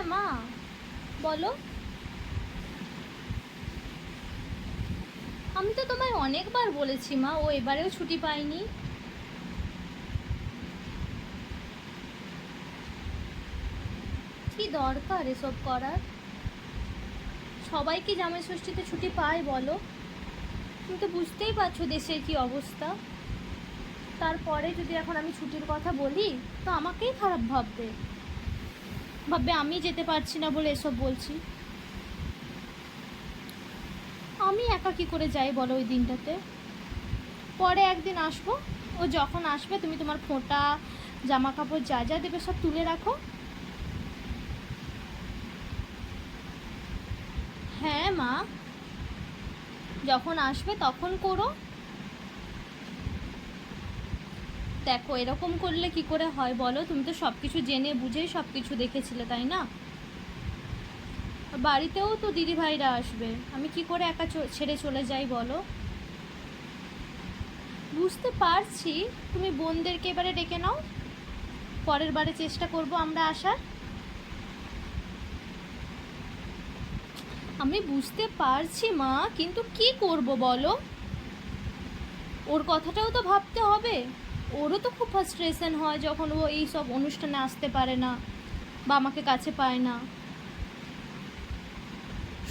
হ্যাঁ মা, বলো। আমি তো তোমায় অনেকবার বলেছি মা, ও এবারেও ছুটি পায়নি। কি দরকার এসব করার? সবাই কি জামাই ষষ্ঠীতে ছুটি পায় বলো? তুমি তো বুঝতেই পারছো দেশের কি অবস্থা। তারপরে যদি এখন আমি ছুটির কথা বলি তো আমাকেই খারাপ ভাববে, ভাববে আমি যেতে পারছি না বলে এসব বলছি। আমি একা কী করে যাই বলো ওই দিনটাতে? পরে একদিন আসবো, ও যখন আসবে তুমি তোমার ফোঁটা জামা কাপড় যা যা দেবে সব তুলে রাখো। হ্যাঁ মা, যখন আসবে তখন করো। দেখো এরকম করলে কি করে হয় বলো? তুমি তো সব কিছু জেনে বুঝেই সব কিছু দেখেছিলে, তাই না? বাড়িতেও তো দিদিভাইরা আসবে, আমি কি করে একা ছেড়ে চলে যাই বলো? বুঝতে পারছি, তুমি বোনদেরকে এবারে ডেকে নাও, পরের বারে চেষ্টা করব আমরা আসার। আমি বুঝতে পারছি মা, কিন্তু কি করব বলো? ওর কথাটাও তো ভাবতে হবে। ওরও তো খুব ফ্রাস্ট্রেশন হয় যখন ও এই সব অনুষ্ঠানে আসতে পারে না বা আমাকে কাছে পায় না।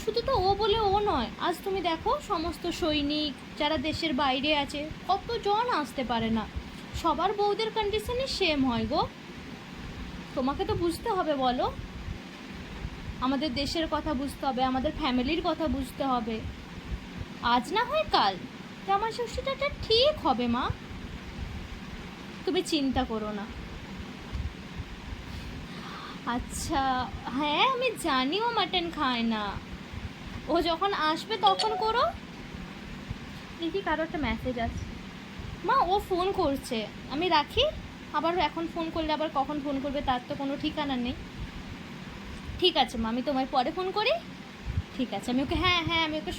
শুধু তো ও বলে ও নয়, আজ তুমি দেখো সমস্ত সৈনিক যারা দেশের বাইরে আছে কতজন আসতে পারে না। সবার বউদের কন্ডিশনই সেম হয় গো। তোমাকে তো বুঝতে হবে বলো, আমাদের দেশের কথা বুঝতে হবে, আমাদের ফ্যামিলির কথা বুঝতে হবে। আজ না হয় কাল জামাই ষষ্ঠীটা ঠিক হবে মা, তুমি চিন্তা করো না। আচ্ছা, হ্যাঁ আমি জানি ও মাটন খায় না, ও যখন আসবে তখন করো। দেখি কারো একটা মেসেজ আছে। মা ও ফোন করছে, আমি রাখি। আবার এখন ফোন করলে আবার কখন ফোন করবে তার তো কোনো ঠিকানা নেই। ঠিক আছে মা, আমি তোমায় পরে ফোন করি। ঠিক আছে, আমি ওকে, হ্যাঁ হ্যাঁ আমি ওকে